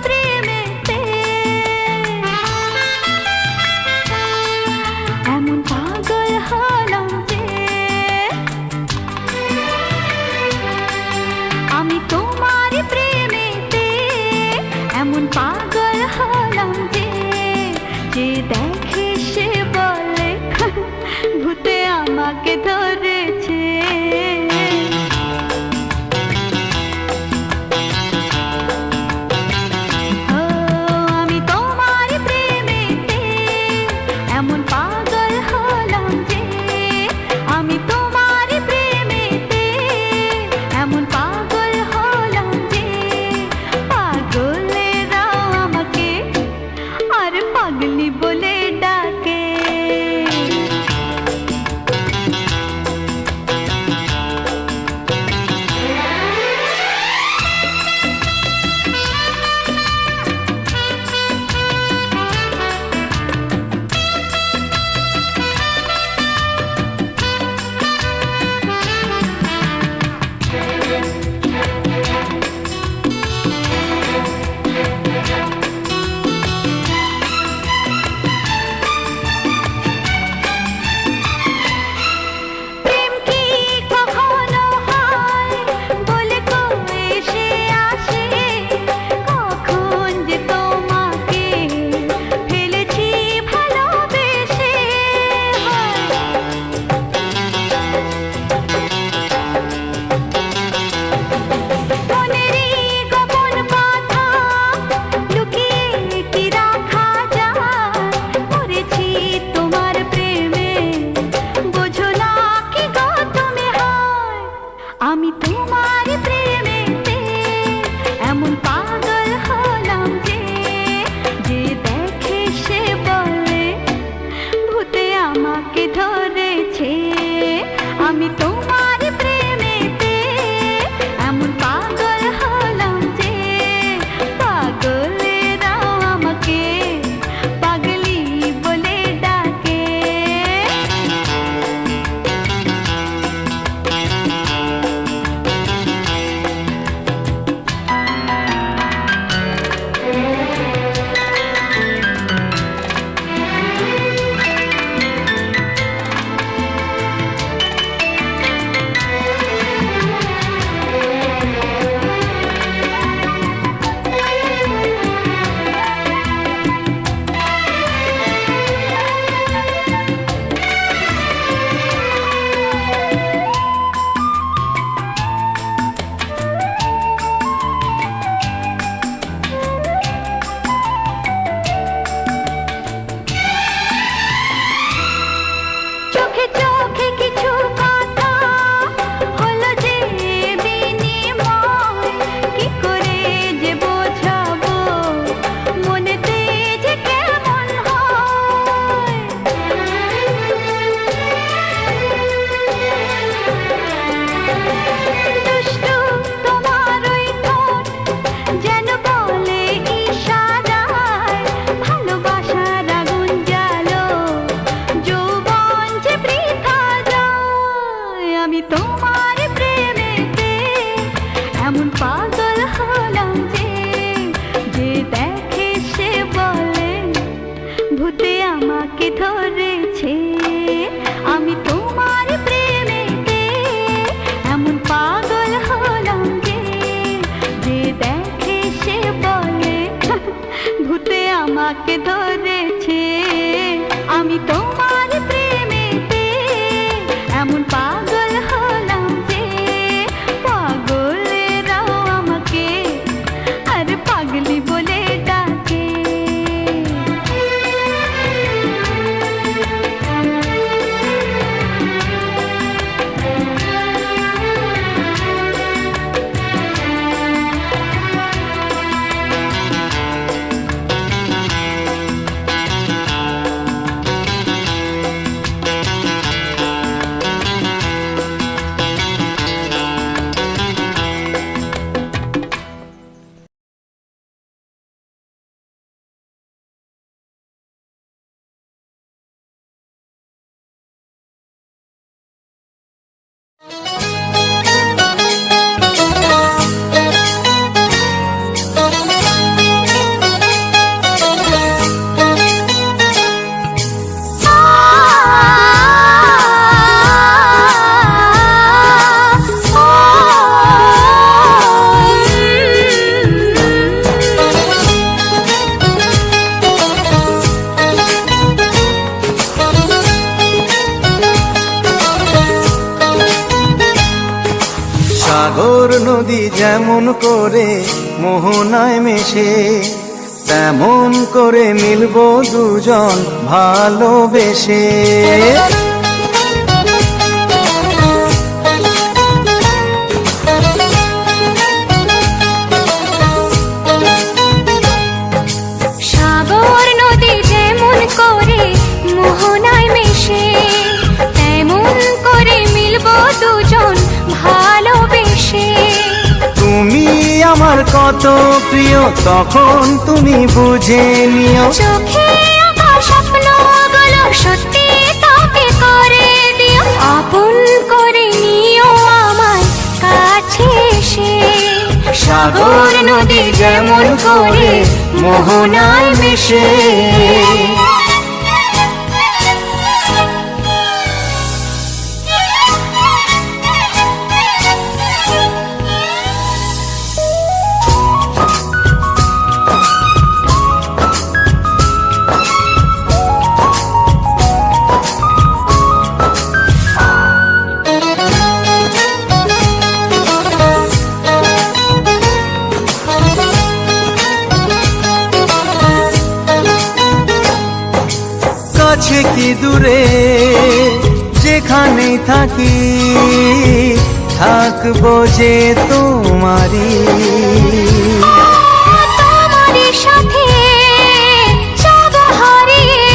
প্রেমেতে এমন পাগল হলাম যে আমি তোমার প্রেমেতে এমন পাগল হলাম যে যে দেখে সে বলে ভূতে আমাকে ধরেছে। আমি তোমার প্রেমেতে এমন পাগল হলাম যে আমি তোমার প্রেমেতে এমন পাগল হলাম যে পাগলেরাও আমাকে আর পাগলি বলে ডাকে। আমি তোমার প্রেমেতে এমন পাগল হলাম যে যে দেখে সে বলে ভূতে আমাকে ধরেছে। আমি তোমার প্রেমেতে এমন পাগল হলাম যে পাগলেরাও আমাকে পাগলি বলে ডাকে। আমি তোমার প্রেমেতে এমন পাগল হলাম যে যে দেখে সে বলে ভূতে আমাকে ধরেছে। আমি তোমার প্রেমেতে এমন পাগল হলাম যে যে দেখে সে বলে ভূতে আমাকে ধরেছে। আমি তোমার প্রেমেতে এমন পাগল হলাম যে পাগলেরাও আমাকে আর পাগলি বলে ডাকে। সাগর নদী যেমন করে মোহনায় মেশে, তেমন করে মিলবো দুজন ভালোবেসে। সাগর নদী যেমন করে মোহনায় মেশে, তেমন করে মিলবো দুজন ভালোবেসে। তুমি আমার কত প্রিয় তখন তুমি বুঝে নিও, চোখে আঁকা স্বপ্নগুলো সত্যি তোকে করে দিও, আপন করে নিও আমায় কাছে এসে। সাগর নদী যেমন করে মোহনায় মেশে। কাছে কি দূরে যেখানে থাকি, থাকবো যে তোমারি। তোমারই সাথে যাব হারিয়ে,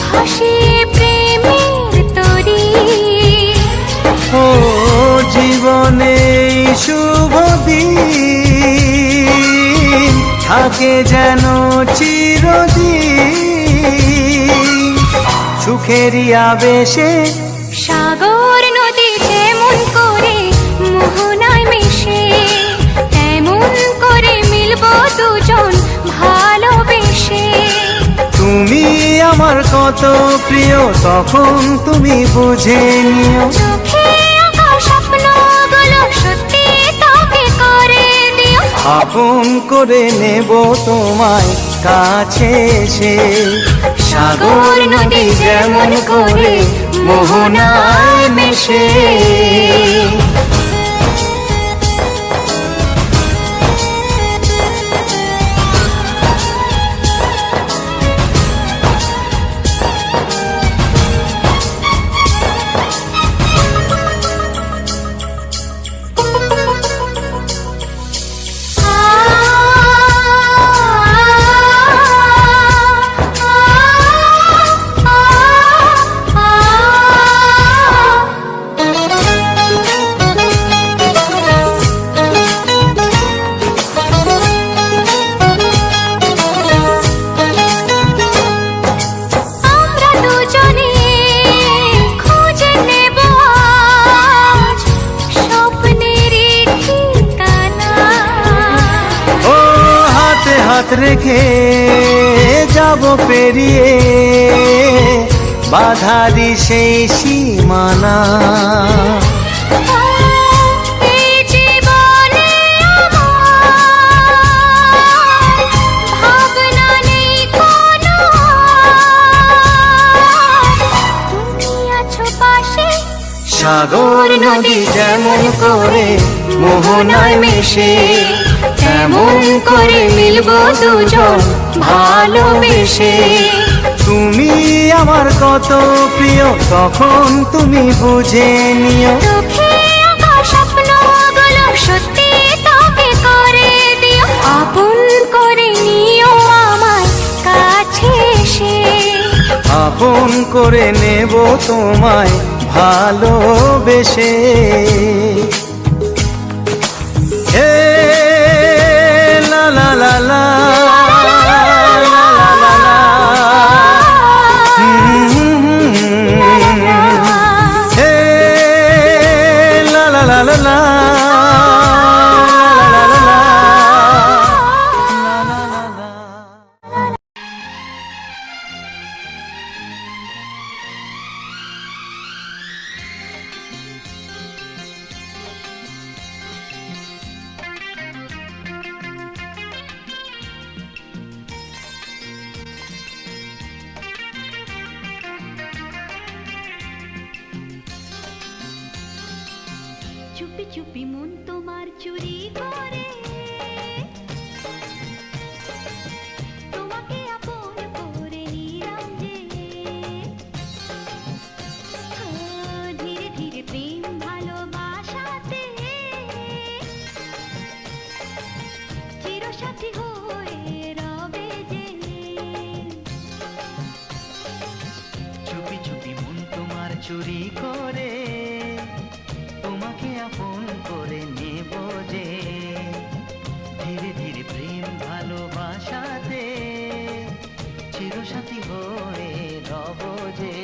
ভাসিয়ে প্রেমের তরী। ও জীবনে এই শুভ দিন থাকে যেন চিরদিন, সুখেরই আবেশে। সাগর নদী যেমন করে মোহনায় মেশে, তেমন করে মিলবো দুজন ভালোবেসে। তুমি আমার কত প্রিয় তখন তুমি বুঝে নিও, চোখে আঁকা স্বপ্নগুলো সত্যি তোকে করে দিও, আপন করে নেব তোমায় কাছে এসে। সাগর নদী যেমন করে মোহনায় মেশে। আমরা দুজনে খুঁজে নেব আজ স্বপ্নেরই ঠিকানা। ও হাতে হাত রেখে যাব পেরিয়ে বাধারি সেই সীমানা। এই জীবনে আমার ভাবনা নেই কোনো, তুমি আছো পাশে। সাগর নদী যেমন করে মোহনায় মেশে, তেমন করে মিলবো দুজন ভালোবেসে। তুমি আমার কত প্রিয় তখন তুমি বুঝে নিও, চোখে আঁকা স্বপ্নগুলো সত্যি তোকে করে দিও, আপন করে নিও আমায় কাছে এসে। আপন করে নেব তোমায় ভালোবেসে। হে লা লা লা লা চুপি চুপি মন তোমার চুরি করে তোমাকে আপন করে নিলাম যে ও, ধীরে ধীরে প্রেম ভালোবাসাতে চিরসাথী হয়ে রবে যে চুপি চুপি মন তোমার চুরি করে তোমাকে আপন করে নেব যে ধীরে ধীরে প্রেম ভালোবাসাতে চিরসাথী হয়ে রব যে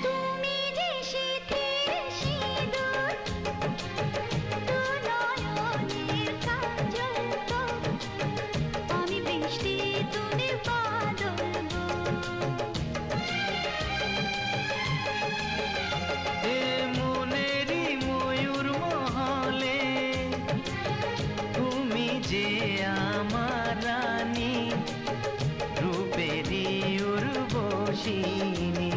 তুমি যে শীতের সিঁদুর দু নয়নের কাজল গো আমি বৃষ্টি তুমি বাদল গো এ মনেরই ময়ূর মহলে তুমি যে আমার রানী রূপেরই উর্বশিনী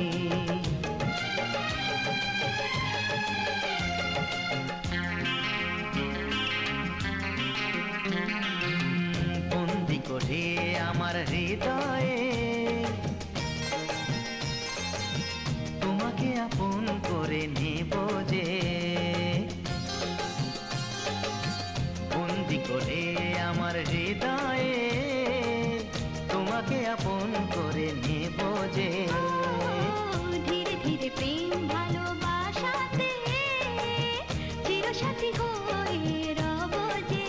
বন্দি করে আমার হৃদয়ে তোমাকে আপন করে নেব যে বন্দি করে আমার হৃদয়ে তোমাকে আপন করে নেব যে ও, ধীরে ধীরে প্রেম ভালোবাসাতে চিরসাথী হয়ে রব যে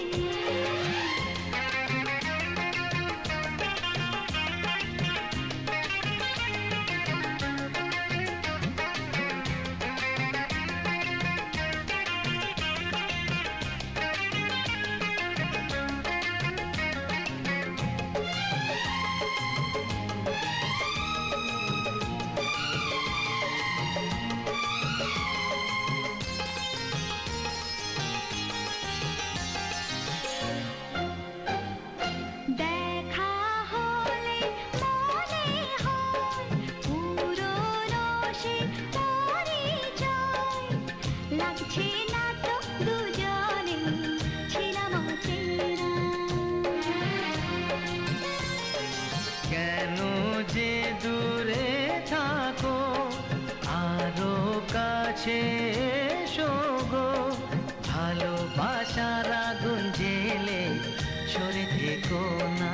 দেখা হলে মনে হয় পুরনো সে পরিচয় লাগছে না তো দুজনে ছিলাম অচেনা কেন যে দূরে থাকো আরো কাছে এসো গো ভালোবাসার আগুন জেলে সরে থেকো না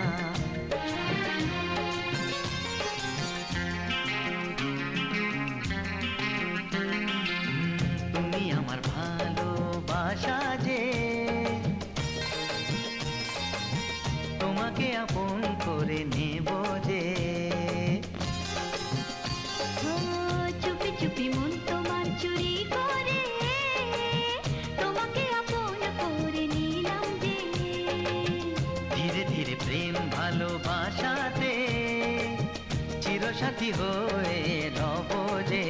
তুমি আমার ভালোবাসা যে তোমাকে আপন করে নেব যে ও, চুপি চুপি মন তোমার চুরি করে তোমাকে আপন করে নিলাম যে ধীরে ধীরে প্রেম ভালোবাসাতে চিরসাথী হয়ে রব যে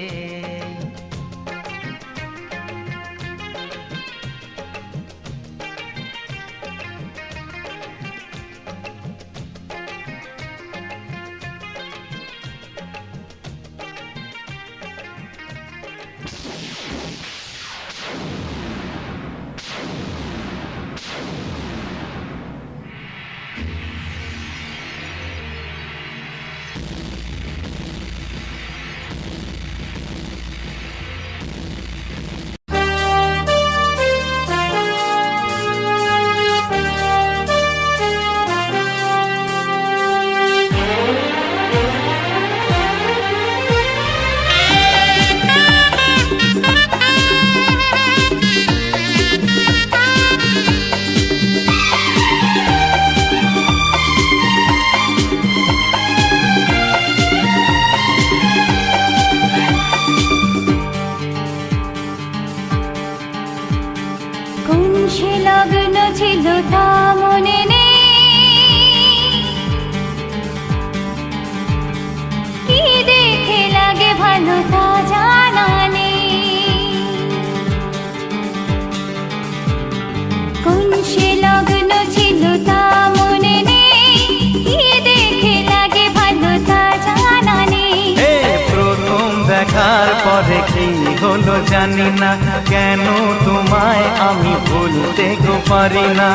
জানি না কেন তোমায় আমি ভুলতে গো পারি না।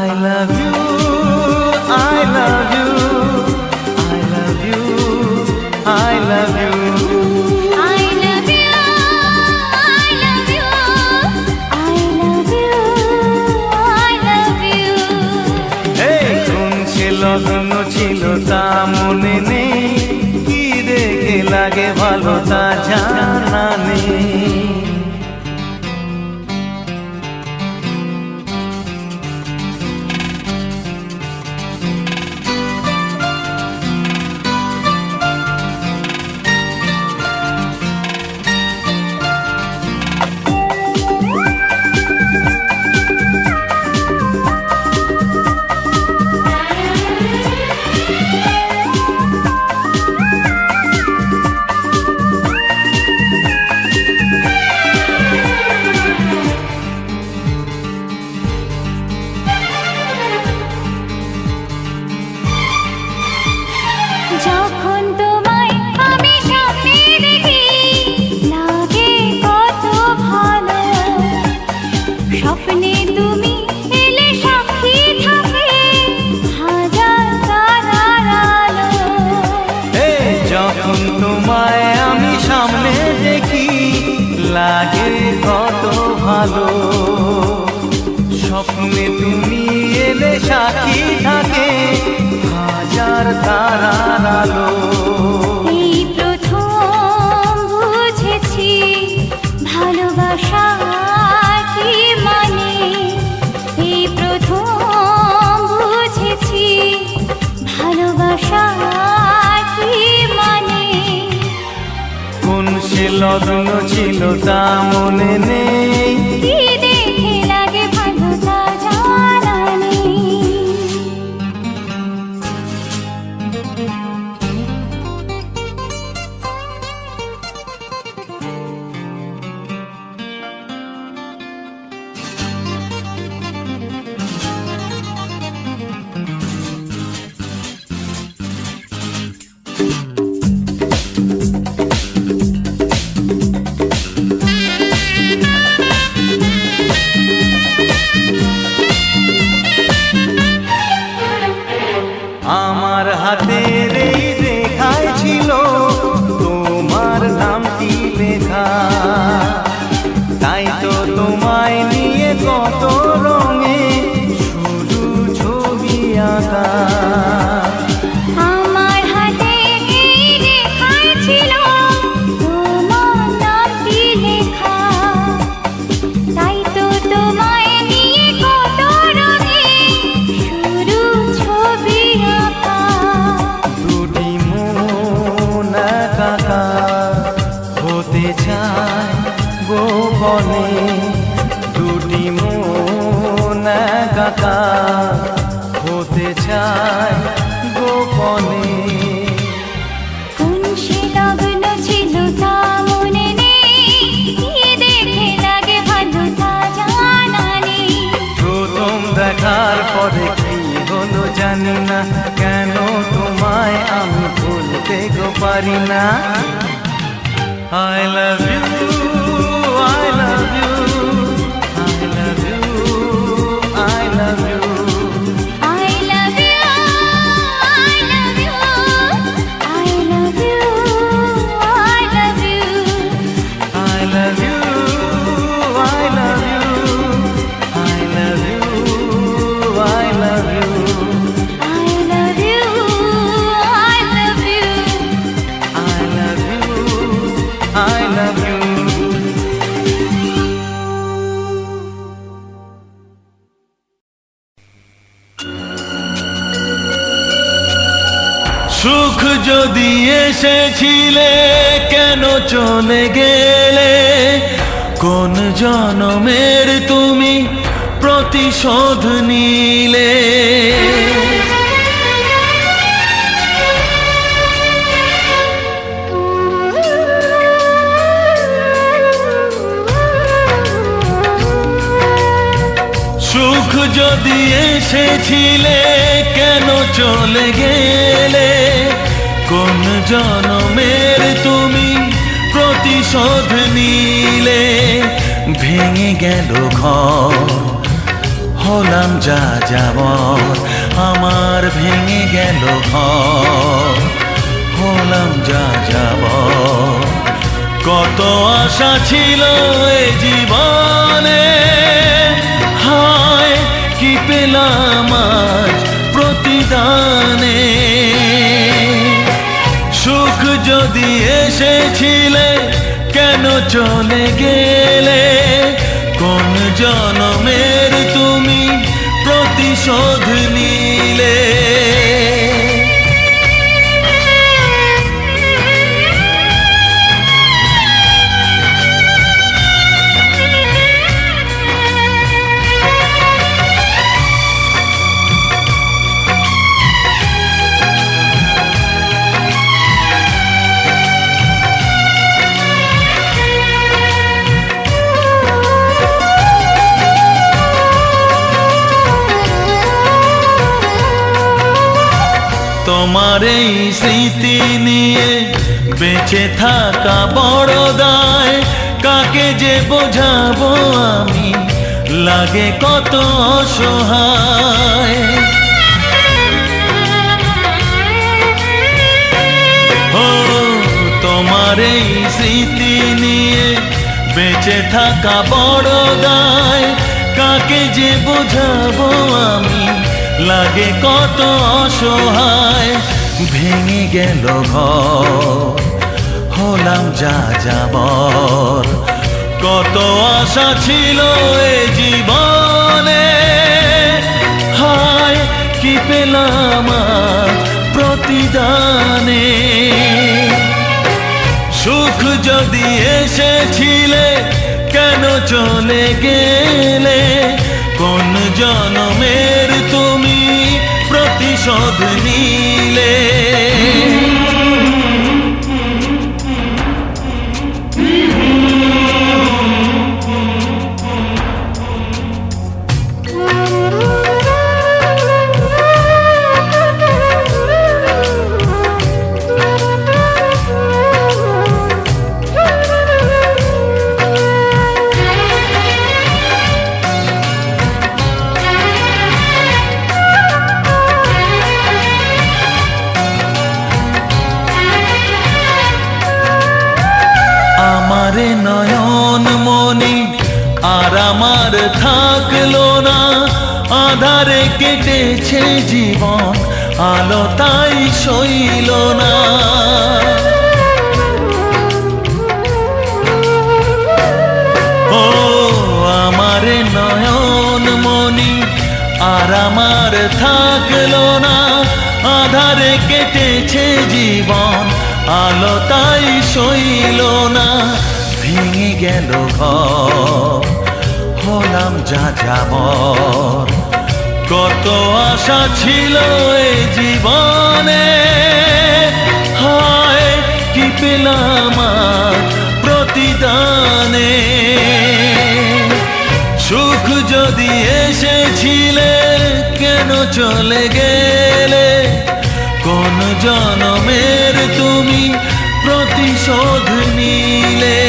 I love you, I love you, I love you, I love you. I love you, I love you, I love you, I love you. এই কোন সে লগ্ন ছিল তা মনে নেই, কি দেখে লাগে ভালো তা জানা নেই। যখন তোমায় আমি সামনে দেখি লাগে কত ভালো, স্বপ্নে তুমি এলে সাক্ষী থাকে হাজার তারার আলো। এই যখন তোমায় আমি সামনে দেখি লাগে কত ভালো, স্বপ্নে তুমি এলে সাক্ষী থাকে হাজার তারার আলো। এই প্রথম বুঝেছি ভালোবাসা কি মানে, এই প্রথম বুঝেছি ভালোবাসা কি মানে। কোন সে লগ্ন ছিল তা মনে নেই, কি দেখে লাগে ভালো তা জানা নেই। আমার হাতের এই রেখায় ছিল তোমার নামটি লেখা, তাই তো তোমায় নিয়ে কত রঙে শুধু ছবি আঁকা। আমার হাতে এই রেখায় ছিল তোমার নামটি লেখা, তাই তো তোমায় নিয়ে কত রঙে শুরু ছবি আঁকা। দুটি মন একাকা হতে চায় গোপনে, দুটি মন একাকা হতে চায় গোপনে। কোন সে লগ্ন ছিল তা মনে নেই, কি দেখে লাগে ভালো তা জানা নেই। প্রথম দেখার পরে কি হলো জানি না, কেন তোমায় আমি ভুলতে গো পারি না। I love you, I love you, I love you, I love you. I love you, I love you, I love you, I love you. I love you, I love you, I love you, I love you. I love you, I love you. I love you, I love you. সুখ যদি এসেছিলে কেন চলে গেলে, কোন জনমের তুমি প্রতিশোধ নিলে। সুখ যদি এসেছিলে কেন চলে গেলে, কোন জনমের তুমি প্রতিশোধ প্রতিশোধ নিলে ভেঙে গেল ঘর হলাম যা যাবর আমার ভেঙে গেল ঘর হলাম যা যাবর কত আশা ছিল এ জীবনে হায় কি পেলাম আজ প্রতিদানে সুখ যদি এসেছিলে কেন চলে গেলে কোন জনমের তুমি প্রতিশোধ নিলে তোমার এই স্মৃতি নিয়ে বেঁচে থাকা বড় দায় কাকে যে বোঝাবো আমি লাগে কত অসহায় ও তোমার এই স্মৃতি নিয়ে বেঁচে থাকা বড় দায় কাকে যে বোঝাবো আমি লাগে কত অসহায় ভেঙে গেল ঘর হলাম যা যাবর কত আশা ছিল এ জীবনে হায় কি পেলাম প্রতিদানে সুখ যদি এসেছিলে কেন চলে গেলে কোন জনমের তুমি প্রতিশোধ নিলে আমারে নয়ন মনি আর আমার থাকলো না আধারে কেটেছে জীবন আলো তাই সইল না ও আমারে নয়ন মনি আর আমার থাকলো না আধারে কেটেছে জীবন আলো তাই সইল না ভেঙে গেল ঘর হলাম যা যাবর কত আশা ছিল এ জীবনে হায় কি পেলাম প্রতিদানে সুখ যদি এসেছিলে কেন চলে গেলে কোন জনমের তুমি প্রতিশোধ নিলে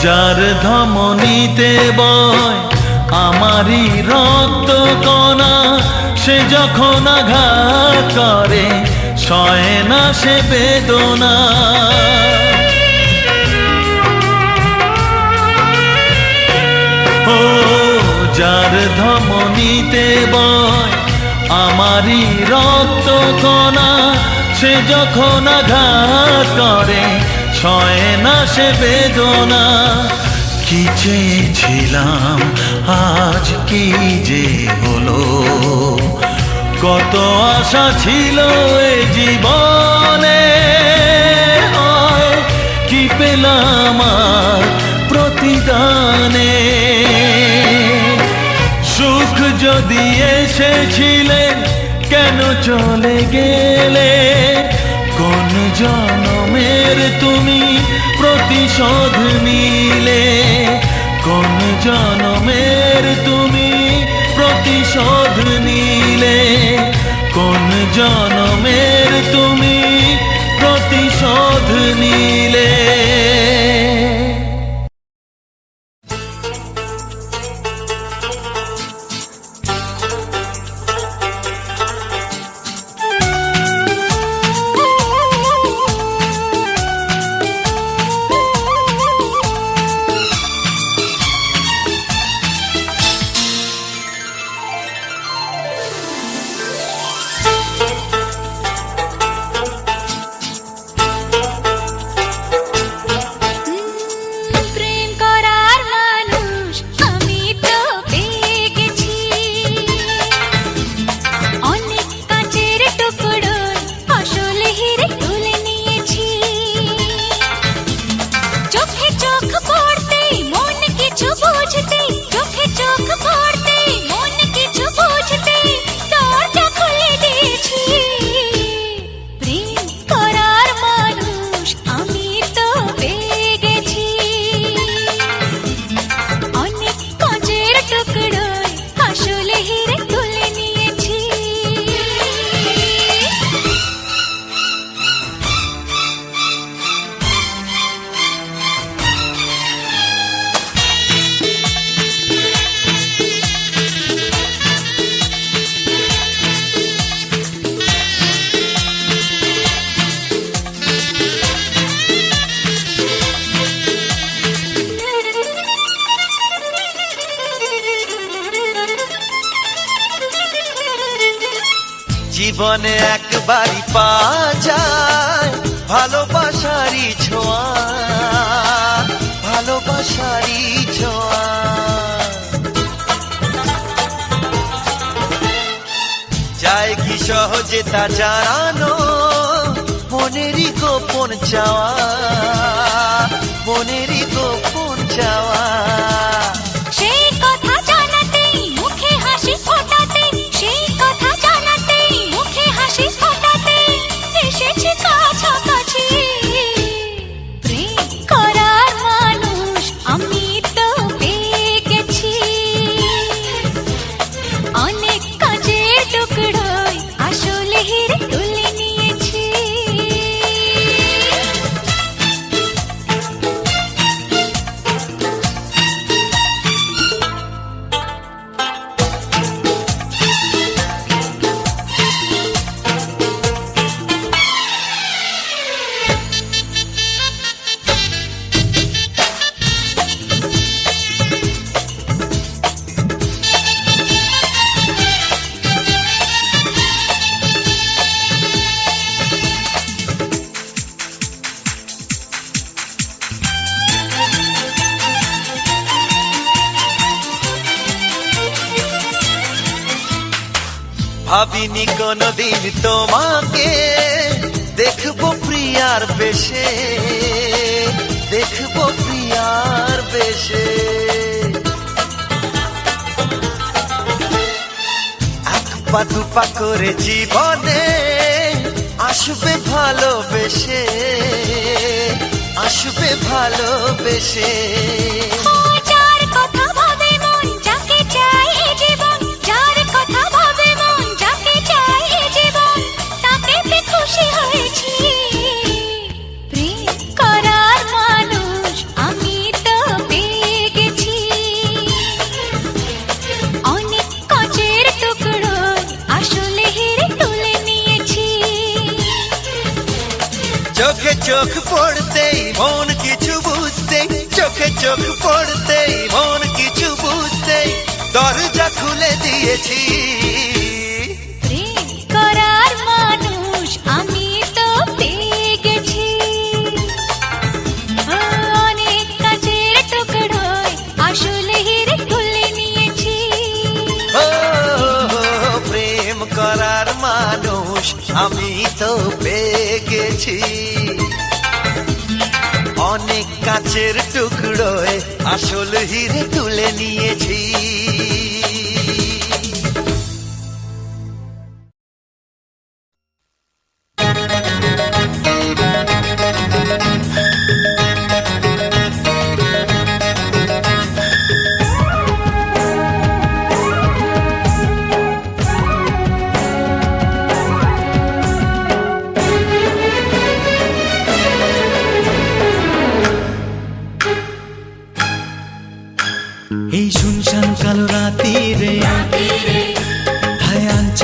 যার ধমনীতে বয় আমারই রক্ত কণা সে যখন আঘাত করে সয় না সে বেদনা ও যার ধমনীতে বয় আমারই রক্ত কণা সে যখন আঘাত করে সয় না সে বেদনা কি চেয়েছিলাম আজ কি যে হলো কত আশা ছিল এ জীবনে কি পেলাম এসেছিলে কেন চলে গেলে, কোন জনমের তুমি প্রতিশোধ নিলে, কোন জনমের তুমি প্রতিশোধ নিলে, কোন জনমের তুমি প্রতিশোধ নিলে। জীবনে একবারই পাওয়া যায় ভালোবাসারই ছোঁয়া, ভালোবাসারই ছোঁয়া। যায় কি সহজে তা জানানো, মনেরই গোপন চাওয়া, মনেরই গোপন চাওয়া। সেই কথা জানাতেই মুখে হাসি ফোটাতে, সেই কথা জানাতেই মুখে হাসি ফোটাতে এসেছি কাছাকাছি। প্রেম করার মানুষ আমি তো পেয়ে গেছি, অনেক কাজের টুকরোয় আসলে হিরে তুলে নিয়েছি। ভাবিনি কোনদিন তোমাকে দেখবো প্রিয়ার বেশে, দেখবো প্রিয়ার বেশে। এক পা দুপা করে জীবনে আসবে ভালোবেসে, আসবে ভালোবেসে। যার কথা ভাবে মন যাকে চাই এ জীবন, যার কথা ভাবে মন যাকে চাই এ জীবন, তাকে পেয়ে খুশি হয়েছি। প্রেম করার মানুষ আমি তো পেয়ে গেছি, অনেক কাচের টুকরোয় আসলে হিরে তুলে নিয়েছি। চোখে চোখ পড়তেই মন কিছু বুঝতেই, চোখে চোখ পড়তেই মন কিছু বুঝতেই দরজা খুলে দিয়েছি। প্রেম করার মানুষ আমি তো পেয়ে গেছি, অনেক কাচের টুকরোয় আসলে হিরে তুলে নিয়েছি। ও প্রেম করার মানুষ আমি তো পেয়ে গেছি, অনেক কাচের টুকরোয় আসল হিরে তুলে নিয়েছি।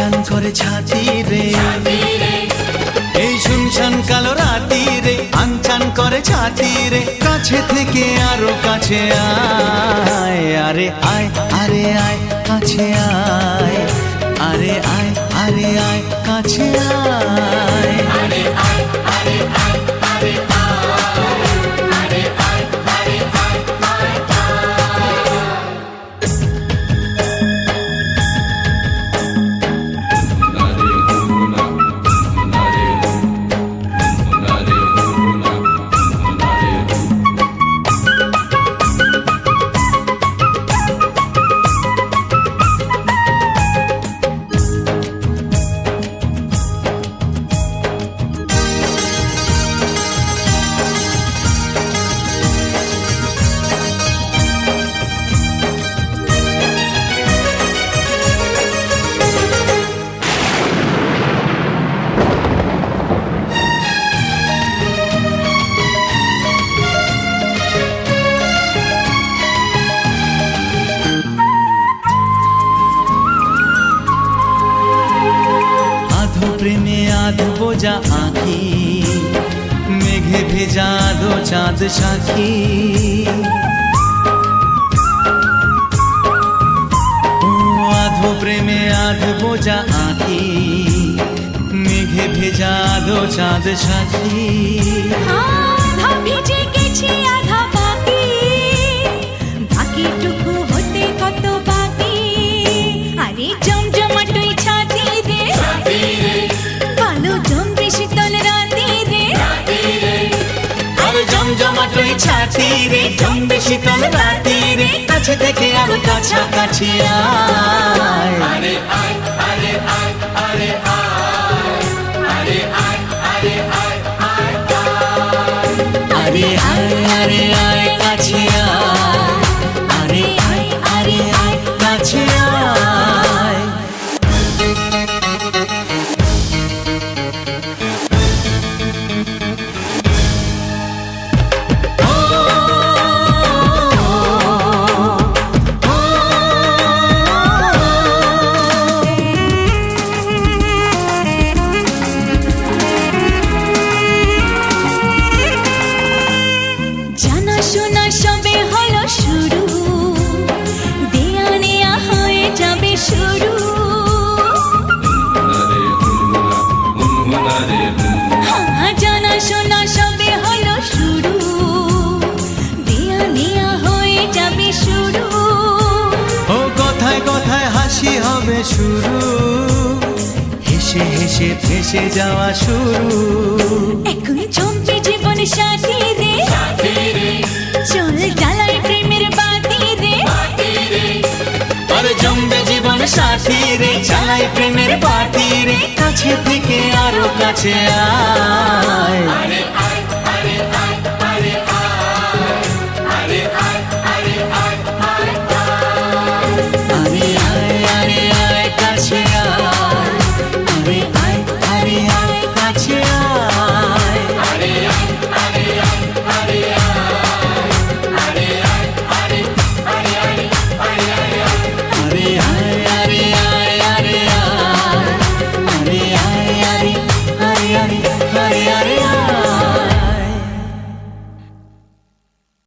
আনচান করে ছাতি রে, এই শুনশান কালো রাতি রে, আনচান করে ছাতি রে, কাছে থেকে আরো কাছে আয়, আরে আয়, আরে আয় কাছে আয়, আরে আয়, আরে আয় কাছে আয়। প্রেমে আধ বোঝা আঁখি, মেঘে ভেজা দো চাঁদ সাক্ষী, ও আধো প্রেমে আধ বোঝা আঁখি, মেঘে ভেজা দো চাঁদ সাক্ষী। আধা ভিজে গেছে আধা বাকি, বাকিটুকু হতে কত বাকি, আরে জমজমাটই ছাতি রে, কালো জমবে শীতল রাতে রে, আরে জমজমাটই ছাতি রে, জমবে শীতল রাতে রে, কাছে থেকে আরো কাছাকাছি আয়, আরে আয়, আরে আয়, আরে আয়, আরে আয়, আরে আয়, আরে আয়, আরে আয় কাছে আয়, আরে আয়, আরে আয় কাছে আয়। জানা শোনা সবে হলো শুরু, দেয়া নেয়া হয়ে যাবে শুরু, হ্যাঁ জানা শোনা সবে হলো শুরু, দেয়া নেয়া হয়ে যাবে শুরু, ও কথায় কথায় হাসি হবে শুরু, হেসে হেসে ভেসে যাওয়া শুরু, এখন জমবে জীবন সাথী রে, চল জ্বালাই প্রেমের বাতি রে, আরে জমবে জীবন সাথী রে, চালাই প্রেমের বাতি রে, কাছে থেকে আরো কাছে আয়, আরে আয়,